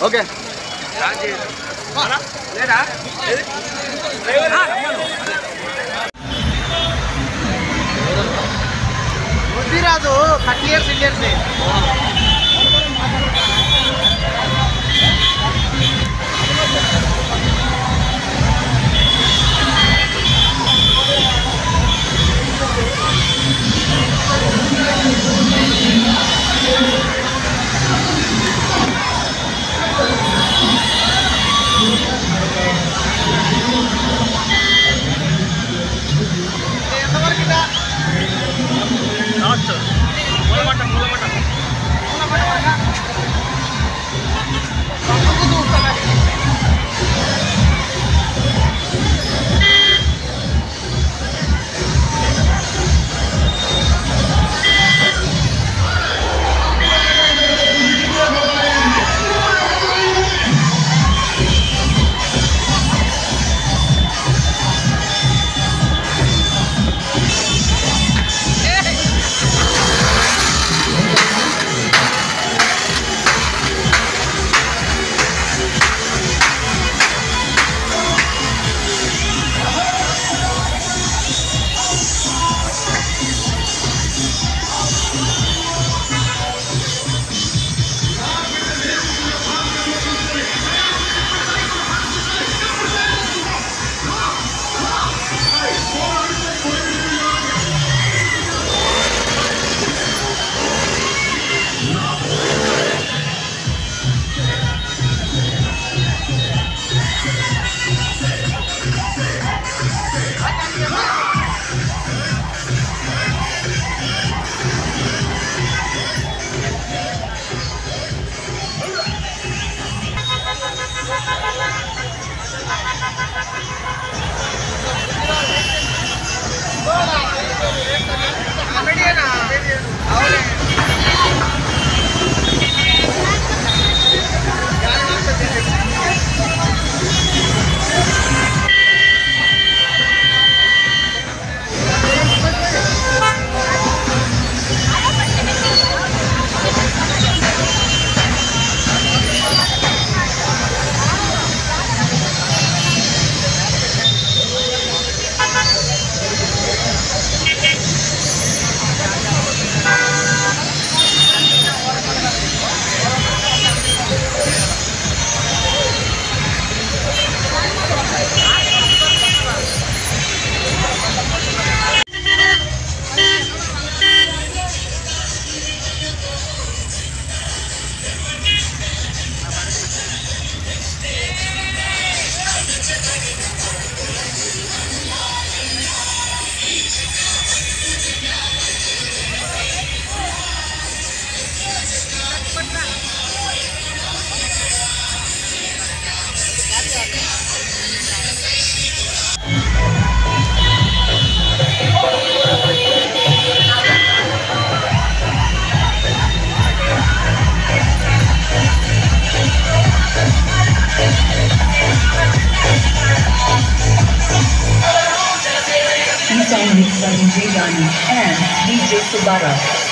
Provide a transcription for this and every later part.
Okay రాదు కట్లియర్స్ ఇండియర్స్ Mixed by DJ Dani and DJ Subara.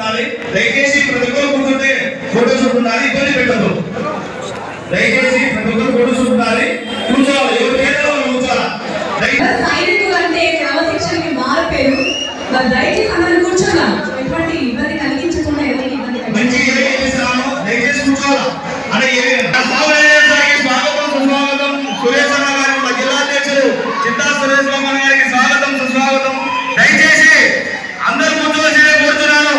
ఉండాలి. దయచేసి ప్రతి ఒక్కరు కూర్చుంటే ఫోటోషూట్ ఉండాలి, ఇబ్బంది పెట్టదు. దయచేసి ప్రతి ఒక్కరు ఫోటోషూట్ ఉండాలి, కూర్చోవాలి, ఎవరు పేరు కూర్చోవాలి. సైనికులు అంటే క్రమశిక్షణకి మారిపోయారు. దయచేసి అందరూ కూర్చోలా, ఎటువంటి ఇబ్బంది కలిగించకుండా ఎవరికి ఇబ్బంది దయచేసి కూర్చోవాలి. అంటే స్వాగతం సుస్వాగతం. సురేష్ అన్న గారికి, మా జిల్లా అధ్యక్షులు చింతా సురేష్ బాబు గారికి స్వాగతం సుస్వాగతం. దయచేసి అందరూ కూర్చోవలసిందిగా కోరుతున్నాను.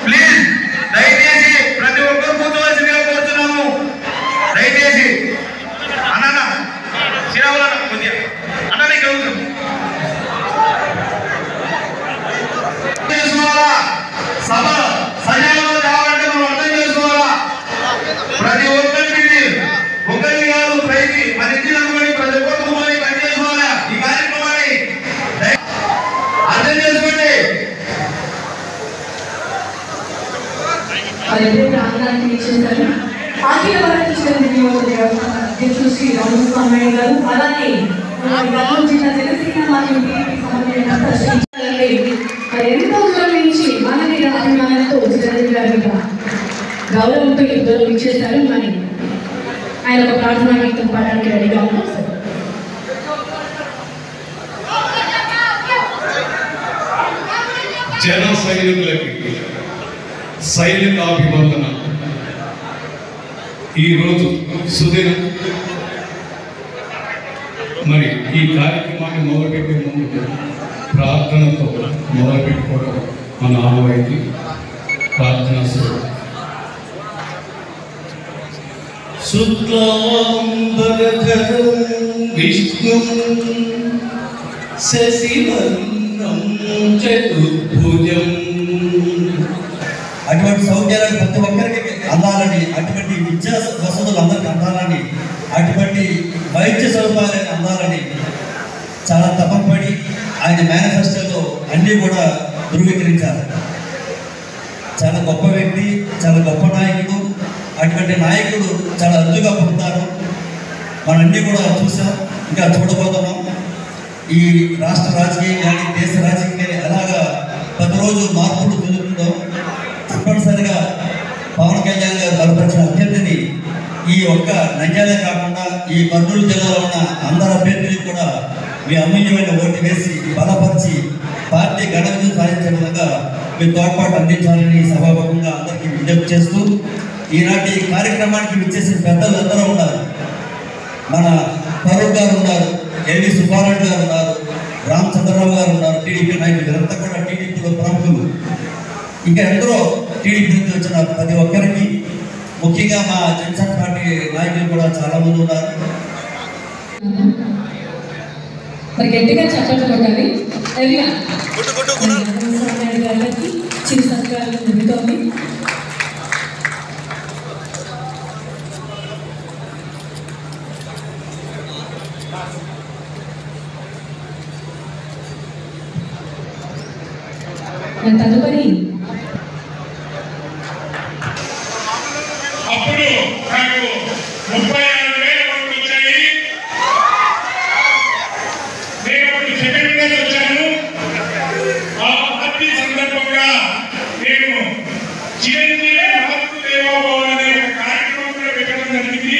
ప్లీజ్ దయచేసి ప్రతి ఒక్కరు కూర్చోవలసిందిగా కోరుతున్నాము. దయచేసి అన్న శ్రీరాములు అన్న కొద్దిగా అన్న ఇక్కడ చేసుకోవాలా. సభ సజావుగా కావాలంటే మనం అర్థం చేసుకోవాలా. ప్రతి ఒక్కరికి ఒకరికి కాదు, ప్రతి 10 ఇంటిని అనుకోని ప్రతి ఒక్కరు పని చేసుకోవాలా. ఈ కార్యక్రమాన్ని అర్థం చేసుకోండి. ప్రాంతానికి ఇచ్చేశారు. అఖిల భారత అధ్యక్షులు శ్రీ రామస్వామి గారు, అలానే జిల్లా జనసేన మరియు ఎంతో దూరం నుంచి మన మీద అభిమానంతో చిరంజీవి గారి మీద గౌరవంతో దూరం ఇచ్చేశారు. మరి ఆయన ఒక ప్రార్థనా గీతం పాడడానికి రెడీగా ఉన్నారు. జన సైనికులకి సైనిక అభివందన. ఈరోజు సుదినం. మరి ఈ కార్యక్రమాన్ని మొదలుపెట్టే ముందు ప్రార్థనతో మొదలుపెట్టుకోవడం మన ఆనవాయితీ. ప్రార్థన శుక్లాంబరధరం విష్ణుం శశివర్ణం చతుర్భుజం. అటువంటి సౌకర్యాలు ప్రతి ఒక్కరికి అందాలని, అటువంటి విద్యా వసతులు అందరికి అందాలని, అటువంటి వైద్య సదుపాయాలను అందాలని చాలా తపనపడి ఆయన మేనిఫెస్టోలో అన్నీ కూడా ధృవీకరించారు. చాలా గొప్ప వ్యక్తి, చాలా గొప్ప నాయకుడు. అటువంటి నాయకుడు చాలా అరుదుగా పుడతారు. మనంన్నీ కూడా చూసాం, ఇంకా చూడబోతున్నాం. ఈ రాష్ట్ర రాజకీయం కానీ దేశ రాజకీయం కానీ ఎలాగా ప్రతిరోజు మార్పులు జరుగుతుందో తప్పనిసరిగా పవన్ కళ్యాణ్ గారు బలపరిచిన అభ్యర్థిని ఈ ఒక్క నంద్యాలే కాకుండా ఈ కర్నూలు జిల్లాలో ఉన్న అందరి అభ్యర్థులకు కూడా మీ అమూల్యమైన ఓటు వేసి బలపరిచి పార్టీ ఘన విజయం సాధించే విధంగా మీ తోడ్పాటు అందించాలని సభాముఖంగా అందరికీ విజ్ఞప్తి చేస్తూ, ఈనాటి కార్యక్రమానికి విచ్చేసిన పెద్దలు అందరూ ఉన్నారు. మన ఫరూక్ గారు ఉన్నారు, ఎల్వి సుబ్బారెడ్డి గారు ఉన్నారు, రామచంద్రరావు గారు ఉన్నారు, టీడీపీ నాయకులు. వీరంతా కూడా టీడీపీలో ప్రముఖులు. ఇంకా ఎందరో టీడీపీ నుంచి వచ్చిన ప్రతి ఒక్కరికి, ముఖ్యంగా మా జనసేన పార్టీ నాయకులు కూడా చాలా మంది ఉన్నారు. మరి గట్టిగా చప్పట్లు కొట్టాలి. చిరు సత్కారాలు జరుగుతోంది. తదుపరి అప్పుడు నాకు 36,000 ఓట్లు వచ్చాయి. నేను అప్పుడు సెకండ్ క్లాస్ వచ్చాను. ఆ పార్టీ సందర్భంగా నేను చిరంజీవి మార్పు దేవాభవన్ అనే ఒక కార్యక్రమం కూడా పెట్టడం జరిగింది.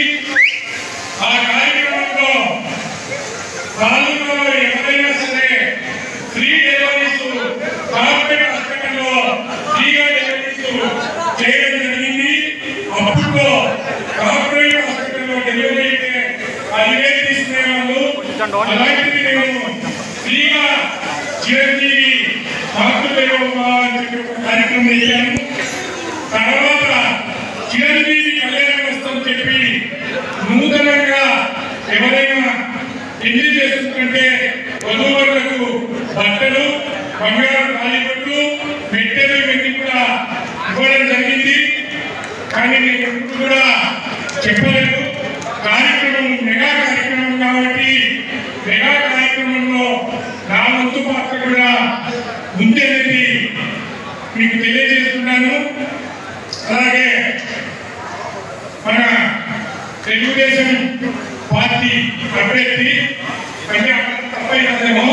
ఆ కార్యక్రమంలో తాలూకాలో ఎవరైనా సరే ఫ్రీ డెలివరీస్ కార్పొరేట్ హాస్పిటల్లో ఫ్రీగా డెలివరీస్ చేయడం జరిగింది. అప్పుడు కార్పొరేట్ హాస్పిటల్లో డెలివరీ అయితే 10,000 తీసుకునేవాళ్ళు. అలాంటిది నేను ఫ్రీగా చిరంజీవి మార్పు దేవాభవన్ అని చెప్పి ఒక కార్యక్రమం చేశాను. తర్వాత చిరంజీవి కళ్యాణ వస్త్రం చెప్పి నూతనంగా ఎవరైనా పెళ్లి చేస్తుంటే వధూవరులకు బట్టలు, బంగారు తాళిబొట్టు, పెట్టెలు ఇవన్నీ కూడా ఇవ్వడం జరిగింది. కానీ నేను ఎప్పుడు కూడా చెప్పలేదు. కార్యక్రమం మెగా కార్యక్రమం కాబట్టి మెగా కార్యక్రమంలో నా వంతు పాత్ర కూడా ఉందనేది మీకు తెలియజేస్తున్నాను. అలాగే మన తెలుగుదేశం పార్టీ అభ్యర్థి అంటే తప్పైనదేమో,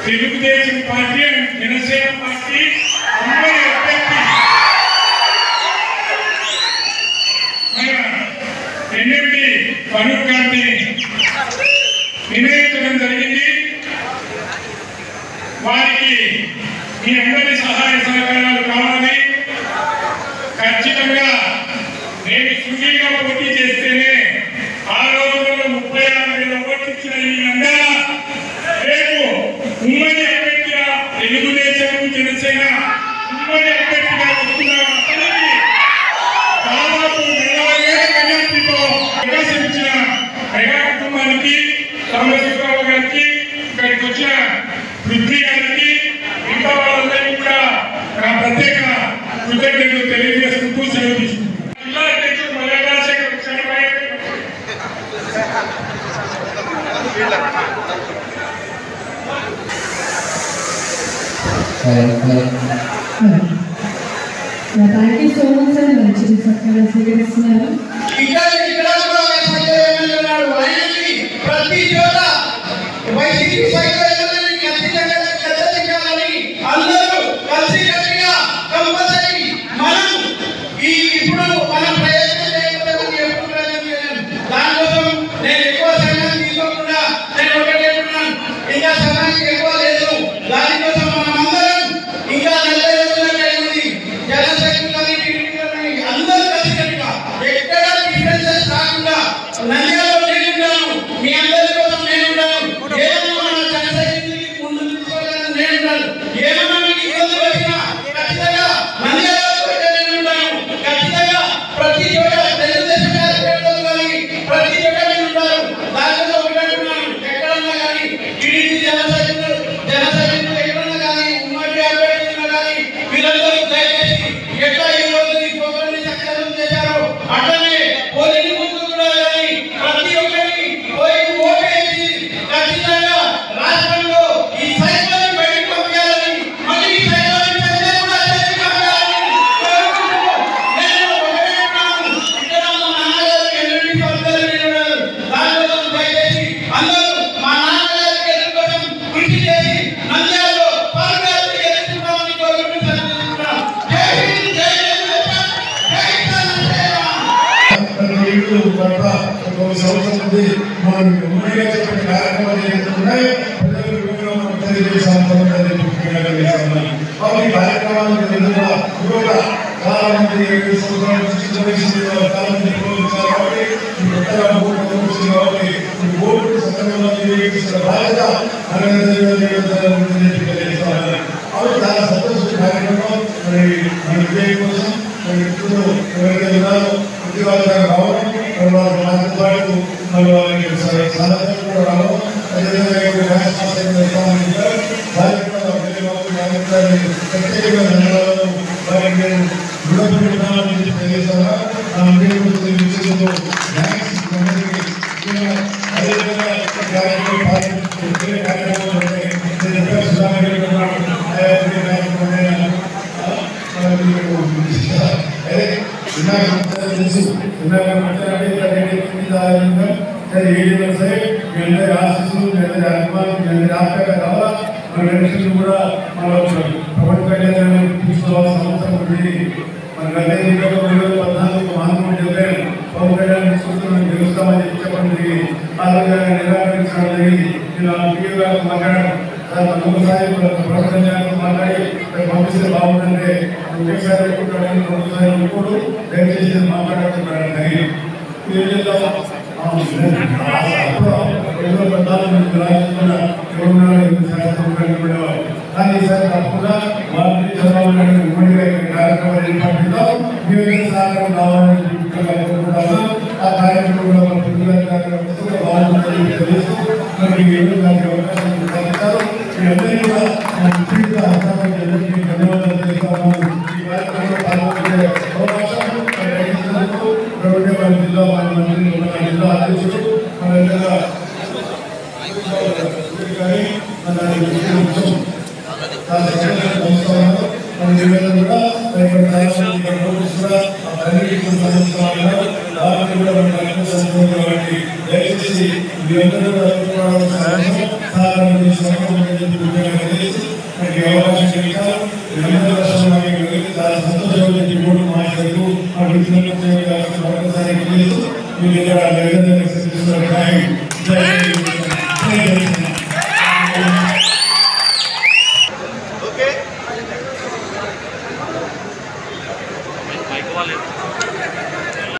Telugu Desam party and Janasena party ఉమ్మడి అభ్యర్థి పెట్టడం జరిగింది. వారికి మీ అందరి సహాయ సహకారాలు కావాలి. ఖచ్చితంగా నేను సుఖీగా పోటీ చేస్తేనే ఆ రోజుల్లో 36,000 ఓట్లు ఇచ్చిన వీళ్ళందరూ రేపు ఉమ్మడి అభ్యర్థిగా తెలుగుదేశం జనసేన ఉమ్మడి అభ్యర్థిగా వస్తున్నారు. దాదాపు 40,000 మెజార్టీతో వికసించిన మెగా కుటుంబానికి సాంబశివరావు గారికి, ఇక్కడికి వచ్చిన పృథ్వీ గారికి, మిగతా వాళ్ళందరికీ కూడా నా ప్రత్యేక కృతజ్ఞతలు తెలియజేసుకుంటూ సెలవు తీసుకుంటున్నాను. జిల్లా అధ్యక్షుడు Malayalasekhar thank you so much sir. మంచి సత్కారం స్వీకరిస్తున్నారు. ప్రతి చోట వైసీపీ సైకిల్ ఖచ్చితంగా అందరూ కలిసి గట్టిగా కంపల్సరీ మనం ఇప్పుడు మన ప్రయత్నం చేయకపోతే దానికోసం నేను ఎక్కువ సమయం తీసుకోకుండా నేను ఒకటే ఉన్నాను. ఇంకా సమయానికి ఎక్కువ లేదు. దానికోసం మనం అందరం ఇంకా 40 రోజులకే ఉంది. జనశక్తి అందరూ కలిసి గట్టిగా ఎక్కడ డిఫరెన్సెస్ రాకుండా నంద్యాలలో నేనున్నాను, మీ అందరి కోసం నేనున్నాను. ఏమన్నా మన జనశక్తిని ముందుకు తీసుకోవాలని నేనున్నాను. ఏమన్నా మీకు ఇబ్బంది వచ్చినా ఖచ్చితంగా నంద్యాలలో నేనున్నాను. ఖచ్చితంగా ప్రతి చోట తెలుగుదేశం కార్యక్రమాలు కానీ ప్రతి చోట నేనున్నాను. దానిలో ఒకటంటున్నాను, ఎక్కడన్నా కానీ టీడీపీ జనశక్తులు ఎక్కడన్నా కానీ ఉమ్మడి అభ్యర్థులు కానీ వీళ్ళందరూ దయచేసి ఎట్లా ఈ రోజు ఈ ప్రోగ్రామ్ సక్సెస్ చేశారో అట్లనే పోలింగ్ ముందు కూడా కానీ ప్రతి ఒక్కరికి పోయి ఓటేసి ఖచ్చితంగా రాష్ట్రంలో ఈ సైకిల్ బయటకు పంపించాలని, మళ్ళీ ఈ సైకిల్ పెద్దలు కూడా బయటకు పంపించాలని కోరుకుంటూ నేను ఒకటే ఉన్నాను. ఇక్కడ మా నాన్నగారికి ఎన్నింటి పద్ధతులు ఉన్నారు. దానికోసం దయచేసి అందరూ మా నాన్నగారికి ఎదురు కోసం కృషి చేసి నంద్యాలలో పరగాలు ఎదుర్కొంటామని కోరుకుంటూ చదువుకుంటున్నాం. జై హింద్, జై తెలుగుదేశం, జై సంవత్సరం నుండి మనం ఉమ్మడిగా చెప్పిన కార్యక్రమాలు ఏదైతున్నాయి ప్రజలకు వివరణ తెలియజేసాము. కార్యక్రమాలు చాలా మంది 7 సంవత్సరాల నుంచి చాలా మంది కాబట్టి ఓటు సక్రమంగా నిర్వహించిన బాధ్యత అవి చాలా సంతోషమైన కార్యక్రమం. మరి మన విజయం కోసం మరి ఇప్పుడు ఎవరైతే ఉన్నారో ఉద్యోగాలు రావడం, మనతో పాటు మరి వారికి సాధనలు కూడా రావడం, అదేవిధంగా ప్రత్యేకంగా ధన్యవాదాలు వారికి నేను రుణపడి ఉన్నానని తెలియజేస్తాను. అదేవిధంగా ఆశిస్తూ కూడా పవన్ కళ్యాణ్ తీసుకోవాల్సిన అవసరం ఉంది. మన 2014 పవన్ కళ్యాణ్ తీసుకుంటున్నాను గెలుస్తామని చెప్పండి. అలాగే నిరాకరించడం నేను మాట్లాడాను. ఒకసారి పవన్ కళ్యాణ్ మాట్లాడి పంపిస్తే బాగుందంటే ఒకేసారి ఇంకోడు దయచేసి మాట్లాడుతున్నాడు. కానీ ఈసారి తప్పకుండా వారిని చదవాలని ఉమ్మడిగా కార్యక్రమాలు ఏర్పాటులో సహకారం కావాలని కోరుకుంటున్నాను. ఆ కార్యక్రమంలో బాగుంటుందని తెలుసు. మనకి దానికి అవకాశం కల్పిస్తారు. మీ అందరినీ కూడా ధన్యవాదాలు తెలుస్తాము. ఈ కార్యక్రమంలో పాల్గొనే అవకాశం జిల్లా జిల్లా అధ్యక్షుడు దయచేసి అవకాశం కలిగారు. చాలా సంతోషంగా మాట్లాడుతూ మీరు